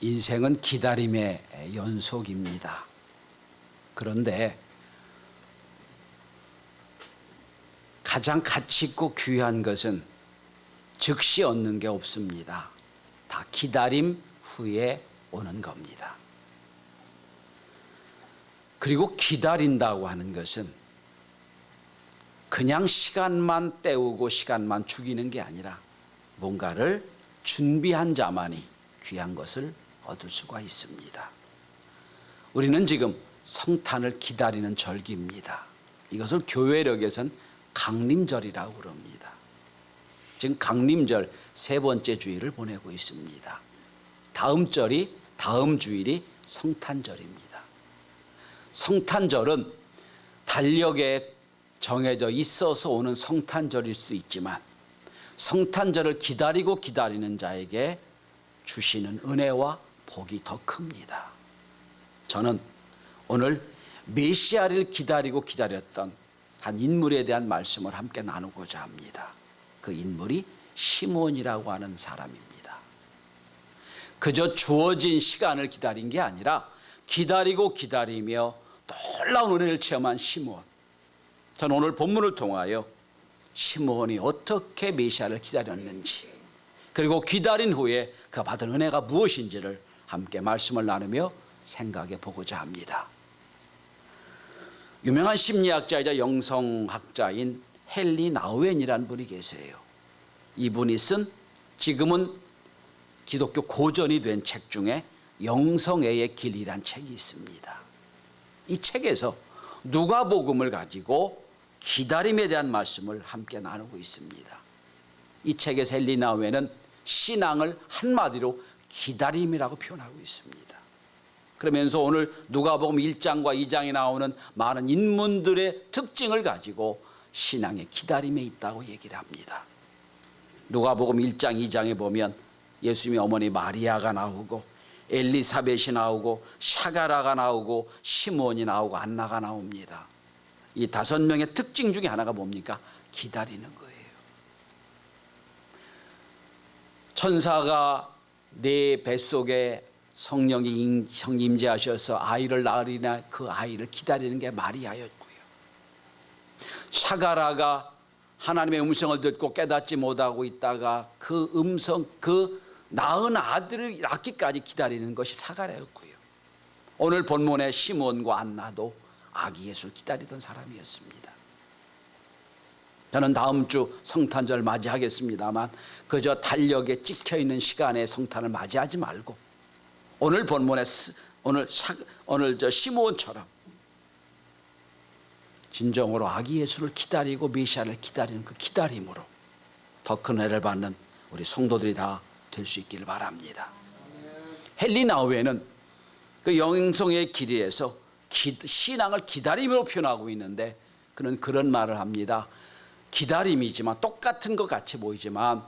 인생은 기다림의 연속입니다. 그런데 가장 가치 있고 귀한 것은 즉시 얻는 게 없습니다. 다 기다림 후에 오는 겁니다. 그리고 기다린다고 하는 것은 그냥 시간만 때우고 시간만 죽이는 게 아니라 뭔가를 준비한 자만이 귀한 것을 얻을 수가 있습니다. 우리는 지금 성탄을 기다리는 절기입니다. 이것을 교회력에선 강림절이라고 그럽니다. 지금 강림절 세 번째 주일을 보내고 있습니다. 다음 주일이 성탄절입니다. 성탄절은 달력에 정해져 있어서 오는 성탄절일 수도 있지만 성탄절을 기다리는 자에게 주시는 은혜와 복이 더 큽니다. 저는 오늘 메시아를 기다렸던 한 인물에 대한 말씀을 함께 나누고자 합니다. 그 인물이 시몬이라고 하는 사람입니다. 그저 주어진 시간을 기다린 게 아니라 기다리며 놀라운 은혜를 체험한 시몬. 저는 오늘 본문을 통하여 시몬이 어떻게 메시아를 기다렸는지, 그리고 기다린 후에 그가 받은 은혜가 무엇인지를 함께 말씀을 나누며 생각해 보고자 합니다. 유명한 심리학자이자 영성학자인 헨리 나우엔이라는 분이 계세요. 이분이 쓴 지금은 기독교 고전이 된 책 중에 영성애의 길이란 책이 있습니다. 이 책에서 누가복음을 가지고 기다림에 대한 말씀을 함께 나누고 있습니다. 이 책에서 헨리 나우엔은 신앙을 한마디로 기다림이라고 표현하고 있습니다. 그러면서 오늘 누가복음 1장과 2장에 나오는 많은 인물들의 특징을 가지고 신앙의 기다림에 있다고 얘기를 합니다. 누가복음 1장 2장에 보면 예수님의 어머니 마리아가 나오고 엘리사벳이 나오고 샤가라가 나오고 시몬이 나오고 안나가 나옵니다. 이 5명의 특징 중에 하나가 뭡니까? 기다리는 거예요. 천사가 내 뱃속에 성령이 임재하셔서 아이를 낳으리나 그 아이를 기다리는 게 마리아였고요. 샤가라가 하나님의 음성을 듣고 깨닫지 못하고 있다가 그 낳은 아들을 낳기까지 기다리는 것이 사가랴였고요. 오늘 본문의 시몬과 안나도 아기 예수를 기다리던 사람이었습니다. 저는 다음 주 성탄절 맞이하겠습니다만 그저 달력에 찍혀있는 시간에 성탄을 맞이하지 말고 오늘 본문의 오늘 저 시몬처럼 진정으로 아기 예수를 기다리고 메시아를 기다리는 그 기다림으로 더 큰 은혜를 받는 우리 성도들이 다 될 수 있기를 바랍니다. 헨리 나우엔은 그 영성의 길이에서 신앙을 기다림으로 표현하고 있는데 그는 그런 말을 합니다. 기다림이지만 똑같은 것 같이 보이지만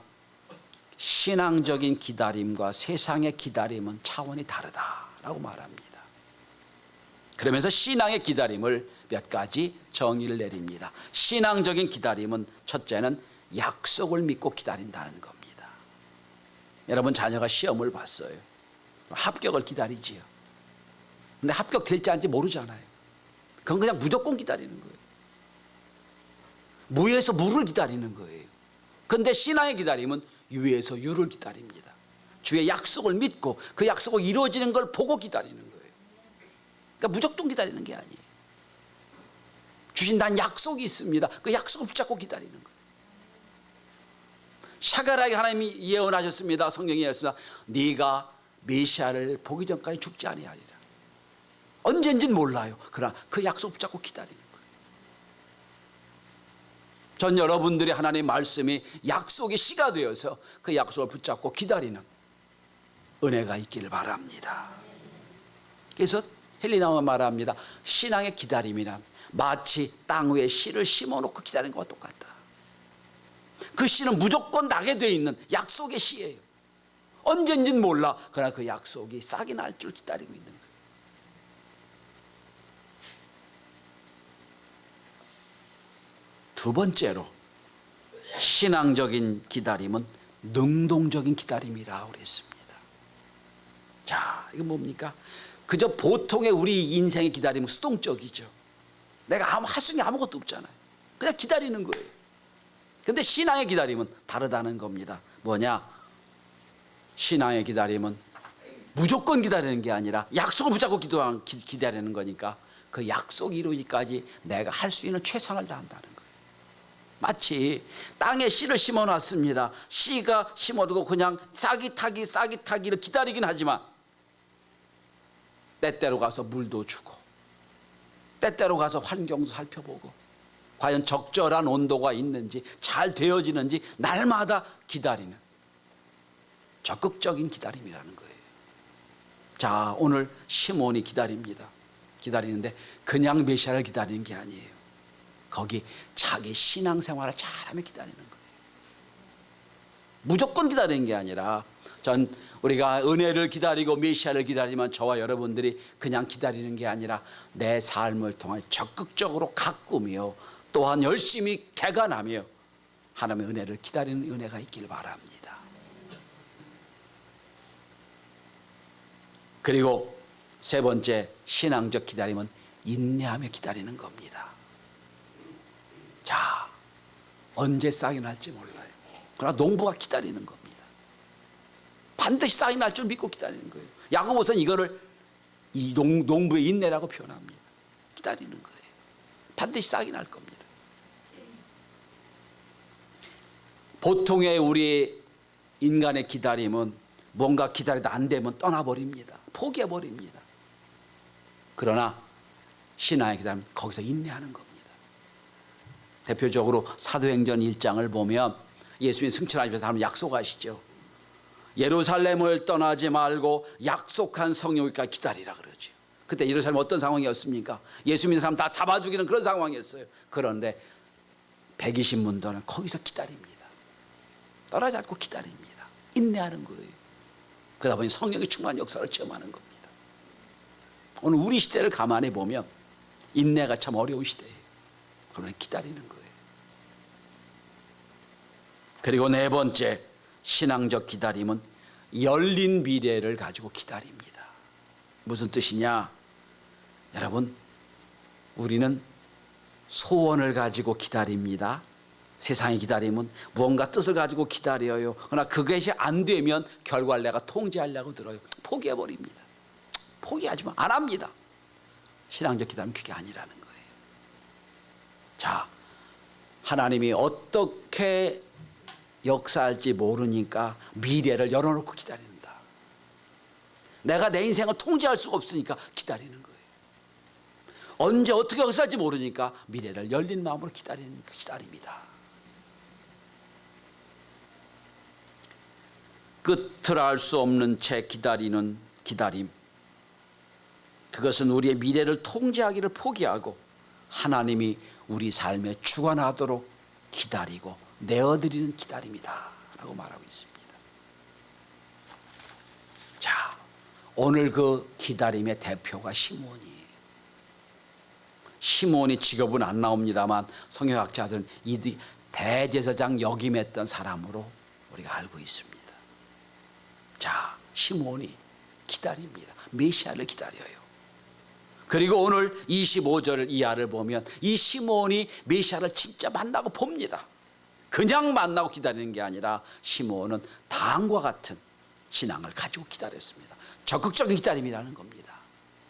신앙적인 기다림과 세상의 기다림은 차원이 다르다라고 말합니다. 그러면서 신앙의 기다림을 몇 가지 정의를 내립니다. 신앙적인 기다림은 첫째는 약속을 믿고 기다린다는 겁니다. 여러분 자녀가 시험을 봤어요. 합격을 기다리지요. 근데 합격될지 안지 모르잖아요. 그건 그냥 무조건 기다리는 거예요. 무에서 무를 기다리는 거예요. 그런데 신앙의 기다림은 유에서 유를 기다립니다. 주의 약속을 믿고 그 약속을 이루어지는 걸 보고 기다리는 거예요. 그러니까 무조건 기다리는 게 아니에요. 주신다는 약속이 있습니다. 그 약속을 붙잡고 기다리는 거예요. 샤가라에게 하나님이 예언하셨습니다. 성경이 예언하셨습니다. 네가 메시아를 보기 전까지 죽지 아니하리라. 언젠지는 몰라요. 그러나 그 약속 붙잡고 기다리는 거예요. 전 여러분들이 하나님의 말씀이 약속의 씨가 되어서 그 약속을 붙잡고 기다리는 은혜가 있기를 바랍니다. 그래서 헨리 나우엔은 말합니다. 신앙의 기다림이란 마치 땅 위에 씨를 심어놓고 기다리는 것과 똑같다. 그 씨는 무조건 나게 되어 있는 약속의 씨예요. 언젠지는 몰라. 그러나 그 약속이 싹이 날 줄 기다리고 있는 거예요. 두 번째로 신앙적인 기다림은 능동적인 기다림이라고 그랬습니다. 자, 이건 뭡니까? 그저 보통의 우리 인생의 기다림은 수동적이죠. 내가 할 수 있는 게 아무것도 없잖아요. 그냥 기다리는 거예요. 근데 신앙의 기다림은 다르다는 겁니다. 뭐냐? 신앙의 기다림은 무조건 기다리는 게 아니라 약속을 붙잡고 기다리는 거니까 그 약속 이루기까지 내가 할 수 있는 최선을 다한다는 거예요. 마치 땅에 씨를 심어놨습니다. 씨가 심어두고 그냥 싹이 타기를 기다리긴 하지만 때때로 가서 물도 주고 때때로 가서 환경도 살펴보고 과연 적절한 온도가 있는지 잘 되어지는지 날마다 기다리는 적극적인 기다림이라는 거예요. 자, 오늘 시몬이 기다립니다. 기다리는데 그냥 메시아를 기다리는 게 아니에요. 거기 자기 신앙생활을 잘하며 기다리는 거예요. 무조건 기다리는 게 아니라 우리가 은혜를 기다리고 메시아를 기다리면 저와 여러분들이 그냥 기다리는 게 아니라 내 삶을 통해 적극적으로 가꾸며 또한 열심히 개간하며 하나님의 은혜를 기다리는 은혜가 있길 바랍니다. 그리고 세 번째 신앙적 기다림은 인내하며 기다리는 겁니다. 자, 언제 싹이 날지 몰라요. 그러나 농부가 기다리는 겁니다. 반드시 싹이 날 줄 믿고 기다리는 거예요. 야고보서는 이거를 이 농부의 인내라고 표현합니다. 기다리는 거예요. 반드시 싹이 날 겁니다. 보통의 우리 인간의 기다림은 뭔가 기다리다 안 되면 떠나버립니다. 포기해버립니다. 그러나 신앙의 기다림은 거기서 인내하는 겁니다. 대표적으로 사도행전 1장을 보면 예수님 승천하시면서 하는 약속하시죠. 예루살렘을 떠나지 말고 약속한 성령까지 기다리라 그러죠. 그때 예루살렘 어떤 상황이었습니까? 예수 믿는 사람 다 잡아 죽이는 그런 상황이었어요. 그런데 120문도는 거기서 기다립니다. 떠나지 않고 기다립니다. 인내하는 거예요. 그러다 보니 성령의 충만한 역사를 체험하는 겁니다. 오늘 우리 시대를 가만히 보면 인내가 참 어려운 시대예요. 그러나 기다리는 거예요. 그리고 네 번째 신앙적 기다림은 열린 미래를 가지고 기다립니다. 무슨 뜻이냐? 여러분, 우리는 소원을 가지고 기다립니다. 세상의 기다림은 무언가 뜻을 가지고 기다려요. 그러나 그것이 안 되면 결과를 내가 통제하려고 들어요. 포기해버립니다. 포기하지만 안 합니다. 신앙적 기다림은 그게 아니라는 거예요. 자, 하나님이 어떻게 역사할지 모르니까 미래를 열어놓고 기다린다. 내가 내 인생을 통제할 수가 없으니까 기다리는 거예요. 언제 어떻게 역사할지 모르니까 미래를 열린 마음으로 기다립니다. 끝을 알 수 없는 채 기다리는 기다림. 그것은 우리의 미래를 통제하기를 포기하고 하나님이 우리 삶에 주관하도록 기다리고 내어드리는 기다림이다 라고 말하고 있습니다. 자, 오늘 그 기다림의 대표가 시몬이에요. 시몬이 직업은 안 나옵니다만 성경학자들은 이 대제사장 역임했던 사람으로 우리가 알고 있습니다. 자, 시몬이 기다립니다. 메시아를 기다려요. 그리고 오늘 25절 이하를 보면 이 시몬이 메시아를 진짜 만나고 봅니다. 그냥 만나고 기다리는 게 아니라 시몬은 다음과 같은 신앙을 가지고 기다렸습니다. 적극적인 기다림이라는 겁니다.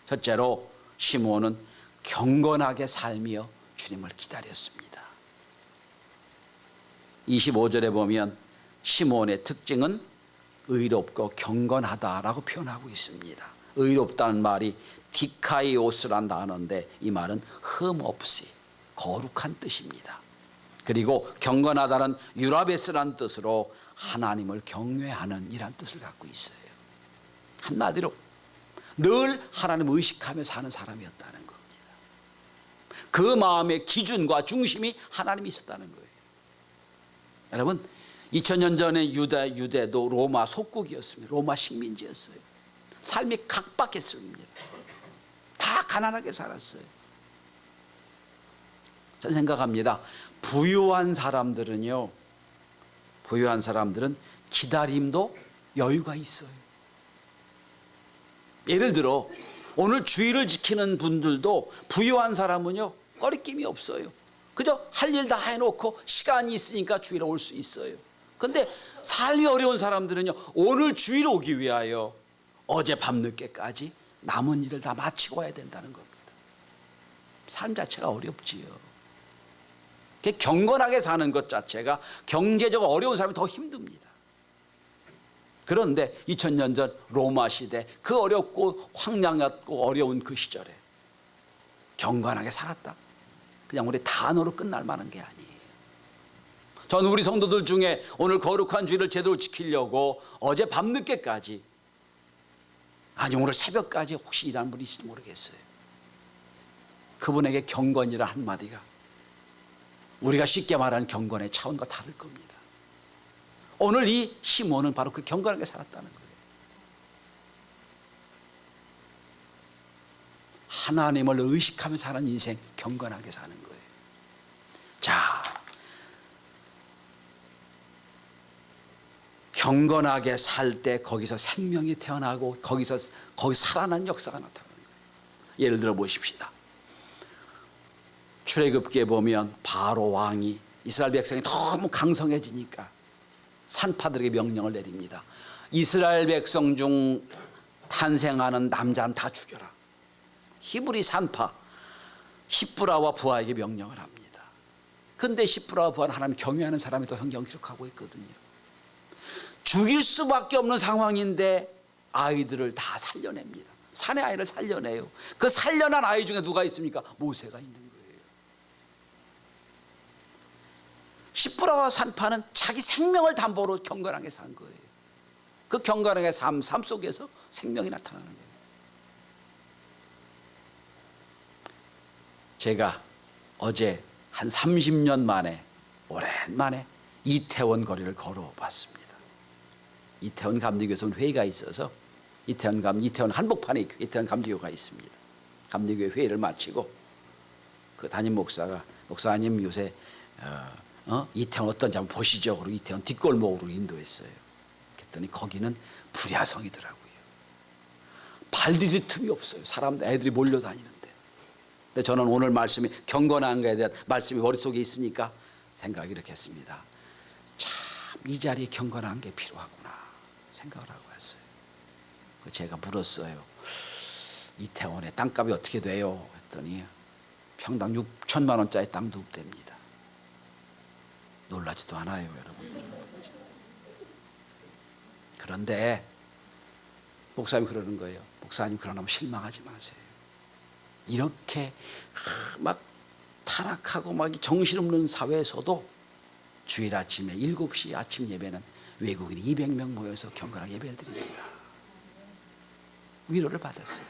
첫째로 시몬은 경건하게 살며 주님을 기다렸습니다. 25절에 보면 시몬의 특징은 의롭고 경건하다라고 표현하고 있습니다. 의롭다는 말이 디카이오스란 단어인데 이 말은 흠 없이 거룩한 뜻입니다. 그리고 경건하다는 유라베스란 뜻으로 하나님을 경외하는 이란 뜻을 갖고 있어요. 한마디로 늘 하나님을 의식하며 사는 사람이었다는 겁니다. 그 마음의 기준과 중심이 하나님이 있었다는 거예요. 여러분, 2000년 전에 유대도 로마 속국이었습니다. 로마 식민지였어요. 삶이 각박했습니다. 다 가난하게 살았어요. 저는 생각합니다. 부유한 사람들은 기다림도 여유가 있어요. 예를 들어 오늘 주일을 지키는 분들도 부유한 사람은요 꺼리낌이 없어요. 그저 할 일 다 해놓고 시간이 있으니까 주일에 올 수 있어요. 근데 삶이 어려운 사람들은요 오늘 주일 오기 위하여 어제 밤늦게까지 남은 일을 다 마치고 와야 된다는 겁니다. 삶 자체가 어렵지요. 경건하게 사는 것 자체가 경제적으로 어려운 사람이 더 힘듭니다. 그런데 2000년 전 로마 시대 그 어렵고 황량했고 어려운 그 시절에 경건하게 살았다. 그냥 우리 단어로 끝날 만한 게 아니에요. 저는 우리 성도들 중에 오늘 거룩한 주일을 제대로 지키려고 어제 밤늦게까지 아니 오늘 새벽까지 혹시 일하는 분이 있을지 모르겠어요. 그분에게 경건이라 한마디가 우리가 쉽게 말하는 경건의 차원과 다를 겁니다. 오늘 이 시몬은 바로 그 경건하게 살았다는 거예요. 하나님을 의식하며 사는 인생, 경건하게 사는 거예요. 자, 경건하게 살 때 거기서 생명이 태어나고 거기서 살아난 역사가 나타나는 거예요. 예를 들어 보십시다. 출애굽기에 보면 바로 왕이 이스라엘 백성이 너무 강성해지니까 산파들에게 명령을 내립니다. 이스라엘 백성 중 탄생하는 남자는 다 죽여라. 히브리 산파 십브라와 부하에게 명령을 합니다. 그런데 십브라와 부하는 하나님 경외하는 사람이 또 성경 기록하고 있거든요. 죽일 수밖에 없는 상황인데 아이들을 다 살려냅니다. 산의 아이를 살려내요. 그 살려난 아이 중에 누가 있습니까? 모세가 있는 거예요. 십브라와 산파는 자기 생명을 담보로 경건하게 산 거예요. 그 경건하게 삶 속에서 생명이 나타나는 거예요. 제가 어제 한 30년 만에 오랜만에 이태원 거리를 걸어봤습니다. 이태원 감리교에서 회의가 있어서 이태원 한복판에 이태원 감리교가 있습니다. 감리교회 회의를 마치고 그 담임 목사님 요새 이태원 어떤지 한번 보시죠. 그리고 이태원 뒷골목으로 인도했어요. 그랬더니 거기는 불야성이더라고요. 발디딜 틈이 없어요. 애들이 몰려다니는데. 근데 저는 오늘 말씀이 경건한 것에 대한 말씀이 머릿속에 있으니까 생각이 이렇게 했습니다. 참 이 자리에 경건한 게 필요하구나 생각을 하고 왔어요. 제가 물었어요. 이태원에 땅값이 어떻게 돼요? 했더니 평당 6천만 원짜리 땅도 없답니다. 놀라지도 않아요, 여러분. 그런데 목사님이 그러는 거예요. 목사님 그러면 실망하지 마세요. 이렇게 막 타락하고 막 정신없는 사회에서도 주일 아침에 7시 아침 예배는 외국인 200명 모여서 경건하게 예배를 드립니다. 위로를 받았어요.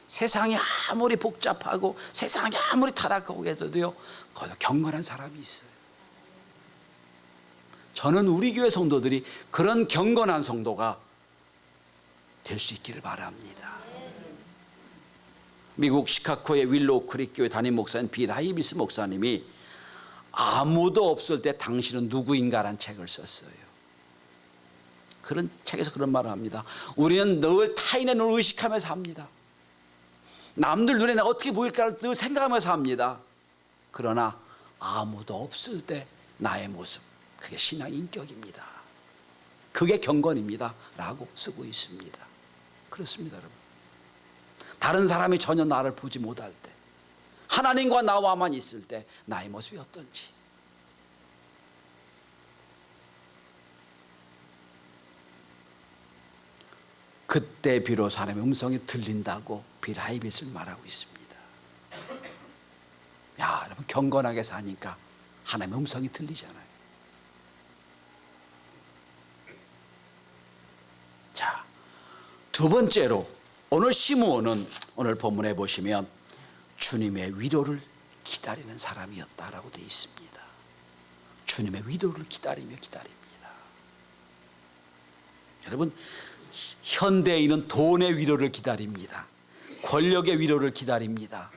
세상이 아무리 복잡하고 세상이 아무리 타락하고 해도요 거기서 경건한 사람이 있어요. 저는 우리 교회 성도들이 그런 경건한 성도가 될 수 있기를 바랍니다. 미국 시카고의 윌로우 크릭 교회 담임 목사인 빌 하이비스 목사님이 아무도 없을 때 당신은 누구인가라는 책을 썼어요. 그런 책에서 그런 말을 합니다. 우리는 늘 타인의 눈을 의식하면서 삽니다. 남들 눈에 내가 어떻게 보일까를 늘 생각하면서 삽니다. 그러나 아무도 없을 때 나의 모습, 그게 신앙 인격입니다. 그게 경건입니다 라고 쓰고 있습니다. 그렇습니다, 여러분. 다른 사람이 전혀 나를 보지 못할 때, 하나님과 나와만 있을 때 나의 모습이 어떤지. 그때 비로소 하나님의 음성이 들린다고 빌 하이빗은 말하고 있습니다. 야, 여러분, 경건하게 사니까 하나님의 음성이 들리잖아요. 자, 두 번째로 오늘 시므온은 오늘 본문에 보시면 주님의 위로를 기다리는 사람이었다라고 되어 있습니다. 주님의 위로를 기다립니다. 여러분, 현대인은 돈의 위로를 기다립니다. 권력의 위로를 기다립니다.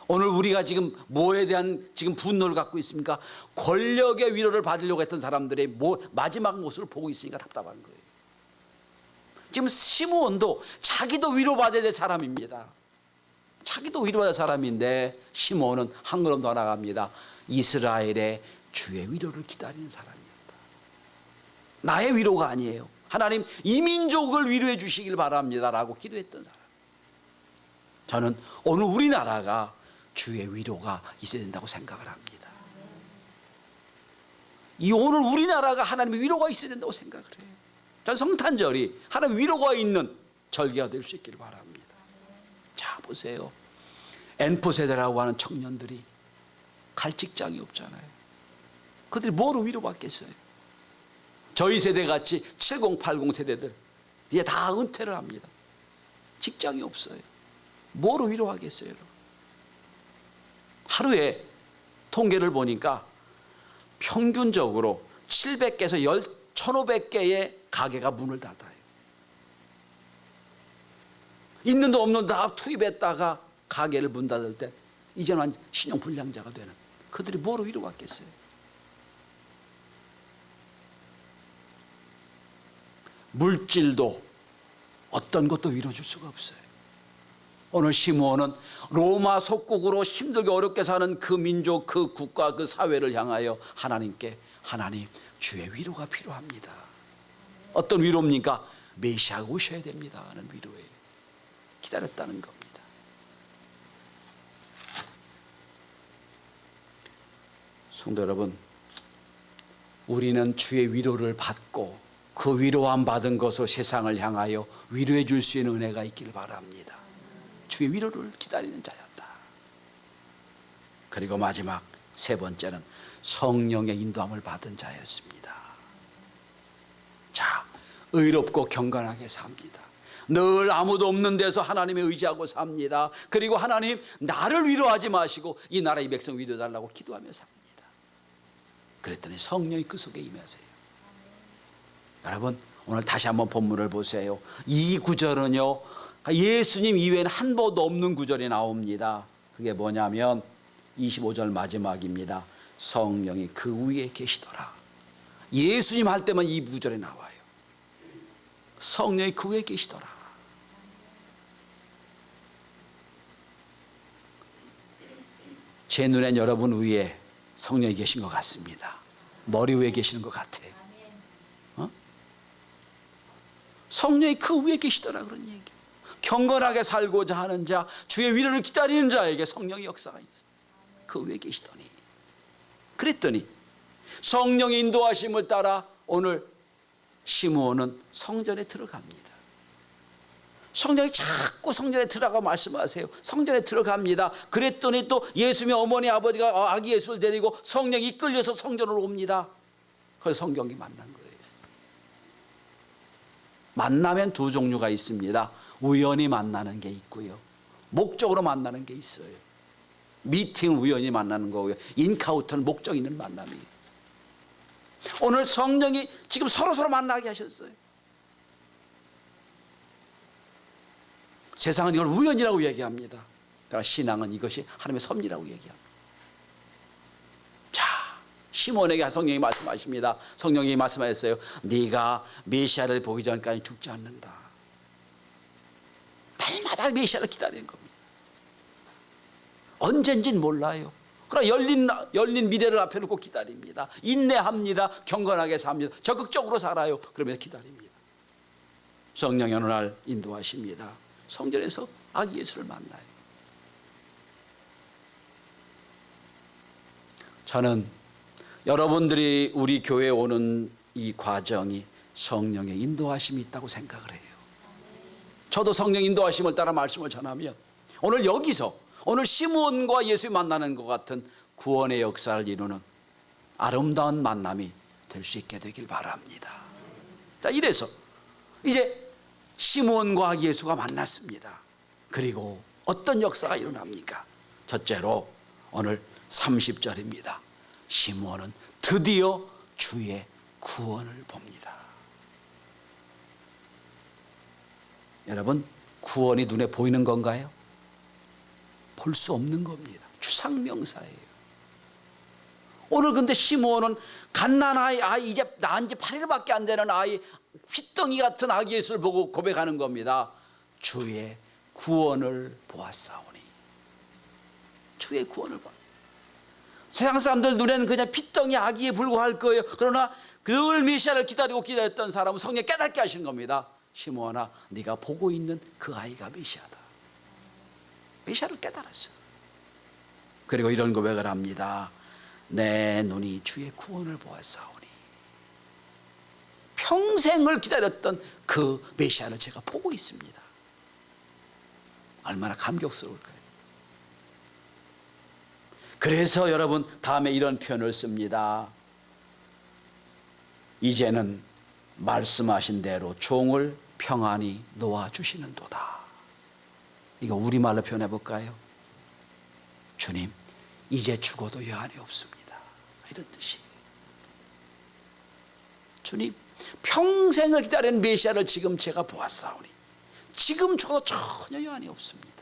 오늘 우리가 지금 뭐에 대한 지금 분노를 갖고 있습니까? 권력의 위로를 받으려고 했던 사람들의 마지막 모습을 보고 있으니까 답답한 거예요. 지금 시므온도 자기도 위로받아야 될 사람입니다. 자기도 위로받아야 될 사람인데 시므온은 한 걸음 더 나갑니다. 이스라엘의 주의 위로를 기다리는 사람입니다. 나의 위로가 아니에요. 하나님 이 민족을 위로해 주시길 바랍니다라고 기도했던 사람. 저는 오늘 우리나라가 주의 위로가 있어야 된다고 생각을 합니다. 이 오늘 우리나라가 하나님의 위로가 있어야 된다고 생각을 해요. 전 성탄절이 하나님의 위로가 있는 절기가 될 수 있기를 바랍니다. 자, 보세요. N포세대라고 하는 청년들이 갈 직장이 없잖아요. 그들이 뭐로 위로받겠어요? 저희 세대같이 70, 80 세대들 이제 다 은퇴를 합니다. 직장이 없어요. 뭐로 위로하겠어요? 여러분? 하루에 통계를 보니까 평균적으로 700개에서 1,500개의 가게가 문을 닫아요. 있는도 없는 다 투입했다가 가게를 문 닫을 때 이제는 신용불량자가 되는 그들이 뭐로 위로받겠어요? 물질도 어떤 것도 위로줄 수가 없어요. 오늘 시므온은 로마 속국으로 힘들게 어렵게 사는 그 민족, 그 국가, 그 사회를 향하여 하나님께 하나님 주의 위로가 필요합니다. 어떤 위로입니까? 메시아가 오셔야 됩니다 하는 위로예요. 기다렸다는 겁니다. 성도 여러분, 우리는 주의 위로를 받고 그 위로함 받은 것으로 세상을 향하여 위로해 줄 수 있는 은혜가 있기를 바랍니다. 주의 위로를 기다리는 자였다. 그리고 마지막 세 번째는 성령의 인도함을 받은 자였습니다. 자, 의롭고 경건하게 삽니다. 늘 아무도 없는 데서 하나님에 의지하고 삽니다. 그리고 하나님 나를 위로하지 마시고 이 나라의 백성 위로해달라고 기도하며 삽니다. 그랬더니 성령이 그 속에 임하세요. 여러분, 오늘 다시 한번 본문을 보세요. 이 구절은요, 예수님 이외에는 한 번도 없는 구절이 나옵니다. 그게 뭐냐면 25절 마지막입니다. 성령이 그 위에 계시더라. 예수님 할 때만 이 구절이 나와요. 성령이 그 위에 계시더라. 제 눈엔 여러분 위에 성령이 계신 것 같습니다. 머리 위에 계시는 것 같아요. 성령이 그 위에 계시더라 그런 얘기. 경건하게 살고자 하는 자, 주의 위로를 기다리는 자에게 성령의 역사가 있어요. 그 위에 계시더니, 그랬더니 성령의 인도하심을 따라 오늘 시므온은 성전에 들어갑니다. 성령이 자꾸 성전에 들어가 말씀하세요. 성전에 들어갑니다. 그랬더니 또 예수님의 어머니 아버지가 아기 예수를 데리고 성령이 이끌려서 성전으로 옵니다. 그래서 성경이 만난 거예요. 만나면 두 종류가 있습니다. 우연히 만나는 게 있고요, 목적으로 만나는 게 있어요. 미팅 우연히 만나는 거고요, 인카운터는 목적 있는 만남이에요. 오늘 성령이 지금 서로 만나게 하셨어요. 세상은 이걸 우연이라고 얘기합니다. 그러나 신앙은 이것이 하나님의 섭리라고 얘기합니다. 자, 시몬에게 성령이 말씀하십니다. 성령이 말씀하셨어요. 네가 메시아를 보기 전까지 죽지 않는다. 날마다 메시아를 기다리는 겁니다. 언젠진 몰라요. 그러나 열린 미래를 앞에 놓고 기다립니다. 인내합니다. 경건하게 삽니다. 적극적으로 살아요. 그러면서 기다립니다. 성령이 어느 날 인도하십니다. 성전에서 아기 예수를 만나요. 저는 여러분들이 우리 교회에 오는 이 과정이 성령의 인도하심이 있다고 생각을 해요. 저도 성령 인도하심을 따라 말씀을 전하면 오늘 여기서 오늘 시므온과 예수 만나는 것 같은 구원의 역사를 이루는 아름다운 만남이 될 수 있게 되길 바랍니다. 자, 이래서 이제 시므온과 예수가 만났습니다. 그리고 어떤 역사가 일어납니까? 첫째로 오늘 30절입니다. 시므온은 드디어 주의 구원을 봅니다. 여러분, 구원이 눈에 보이는 건가요? 볼 수 없는 겁니다. 추상명사예요. 오늘 근데 시므온은 갓난 아이, 이제 낳은 지 8일밖에 안 되는 아이, 핏덩이 같은 아기 예수를 보고 고백하는 겁니다. 주의 구원을 보았사오니. 주의 구원을 보았사오니. 세상 사람들 눈에는 그냥 핏덩이 아기에 불과할 거예요. 그러나 늘 메시아를 기다렸던 사람은 성령이 깨닫게 하시는 겁니다. 시므온아, 네가 보고 있는 그 아이가 메시아다. 메시아를 깨달았어. 그리고 이런 고백을 합니다. 내 눈이 주의 구원을 보았사오니. 평생을 기다렸던 그 메시아를 제가 보고 있습니다. 얼마나 감격스러울까요? 그래서 여러분 다음에 이런 표현을 씁니다. 이제는 말씀하신 대로 종을 평안히 놓아주시는도다. 이거 우리말로 표현해 볼까요? 주님, 이제 죽어도 여한이 없습니다. 이런 뜻이. 주님, 평생을 기다린 메시아를 지금 제가 보았사오니 지금 죽어도 전혀 여한이 없습니다.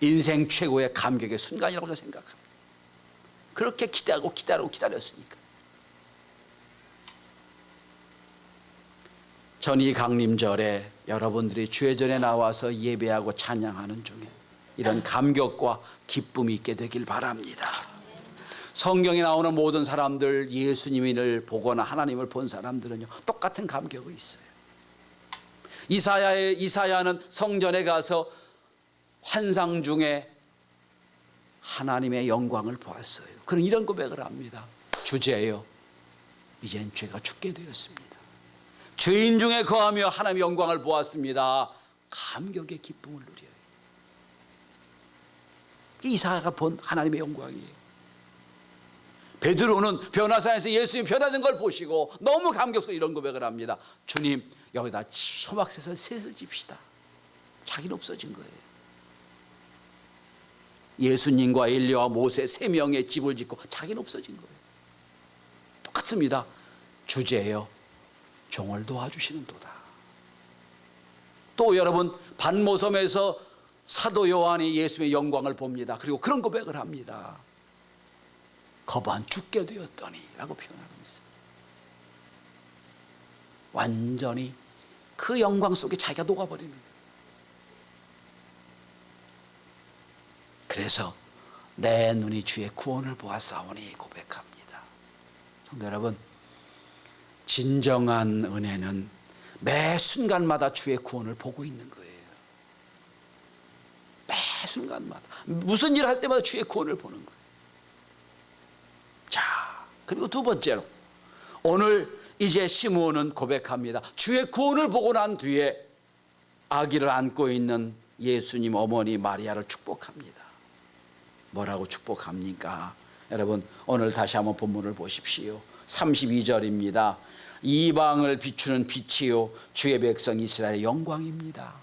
인생 최고의 감격의 순간이라고 생각합니다. 그렇게 기다렸으니까. 전 이 강림절에 여러분들이 주회전에 나와서 예배하고 찬양하는 중에 이런 감격과 기쁨이 있게 되길 바랍니다. 성경에 나오는 모든 사람들, 예수님을 보거나 하나님을 본 사람들은요, 똑같은 감격이 있어요. 이사야는 성전에 가서 환상 중에 하나님의 영광을 보았어요. 그런 이런 고백을 합니다. 주제요, 이젠 죄가 죽게 되었습니다. 죄인 중에 거하며 하나님의 영광을 보았습니다. 감격의 기쁨을 누려요. 이사야가 본 하나님의 영광이에요. 베드로는 변화산에서 예수님 변화된 걸 보시고 너무 감격스러워 이런 고백을 합니다. 주님, 여기다 초막새서 셋을 집시다. 자기는 없어진 거예요. 예수님과 엘리야와 모세 3명의 집을 짓고 자기는 없어진 거예요. 똑같습니다. 주제요, 종을 도와주시는도다. 또 여러분, 반모섬에서 사도 요한이 예수의 영광을 봅니다. 그리고 그런 고백을 합니다. 거반 죽게 되었더니 라고 표현하고 있어요. 완전히 그 영광 속에 자기가 녹아버리는 거예요. 그래서 내 눈이 주의 구원을 보았사오니 고백합니다. 성도 여러분, 진정한 은혜는 매 순간마다 주의 구원을 보고 있는 거예요. 매 순간마다 무슨 일을 할 때마다 주의 구원을 보는 거예요. 자, 그리고 두 번째로 오늘 이제 시므온은 고백합니다. 주의 구원을 보고 난 뒤에 아기를 안고 있는 예수님 어머니 마리아를 축복합니다. 뭐라고 축복합니까? 여러분, 오늘 다시 한번 본문을 보십시오. 32절입니다. 이방을 비추는 빛이요 주의 백성 이스라엘의 영광입니다.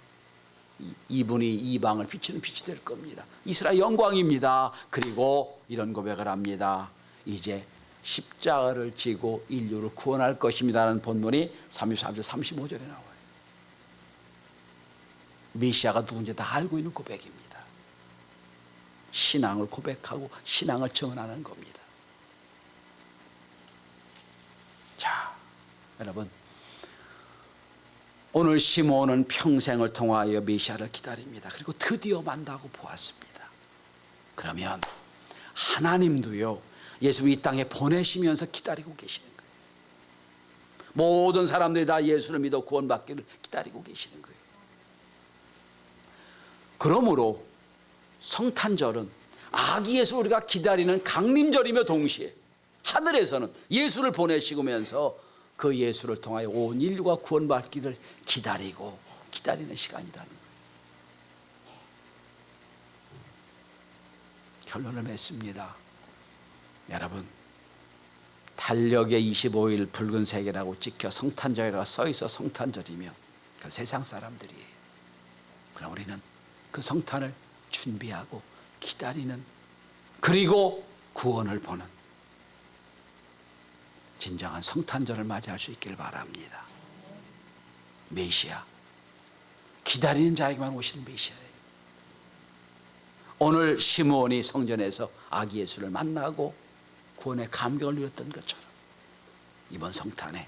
이분이 이방을 비추는 빛이 될 겁니다. 이스라엘 영광입니다. 그리고 이런 고백을 합니다. 이제 십자가를 지고 인류를 구원할 것입니다라는 본문이 33절 35절에 나와요. 메시아가 누군지 다 알고 있는 고백입니다. 신앙을 고백하고 신앙을 증언하는 겁니다. 자, 여러분, 오늘 시므온은 평생을 통하여 메시아를 기다립니다. 그리고 드디어 만나고 보았습니다. 그러면 하나님도요, 예수를 이 땅에 보내시면서 기다리고 계시는 거예요. 모든 사람들이 다 예수를 믿어 구원받기를 기다리고 계시는 거예요. 그러므로 성탄절은 아기 예수를 우리가 기다리는 강림절이며 동시에 하늘에서는 예수를 보내시면서 그 예수를 통하여 온 인류가 구원받기를 기다리는 시간이라는 거예요. 결론을 맺습니다. 여러분, 달력에 25일 붉은색이라고 찍혀 성탄절이라고 써있어 성탄절이면 그 세상 사람들이에요. 그럼 우리는 그 성탄을 준비하고 기다리는, 그리고 구원을 보는 진정한 성탄절을 맞이할 수 있기를 바랍니다. 메시아, 기다리는 자에게만 오시는 메시아예요. 오늘 시므온이 성전에서 아기 예수를 만나고 구원의 감격을 누렸던 것처럼 이번 성탄에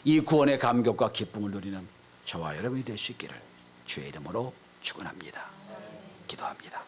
이 구원의 감격과 기쁨을 누리는 저와 여러분이 될 수 있기를 주의 이름으로 축원합니다. 기도합니다.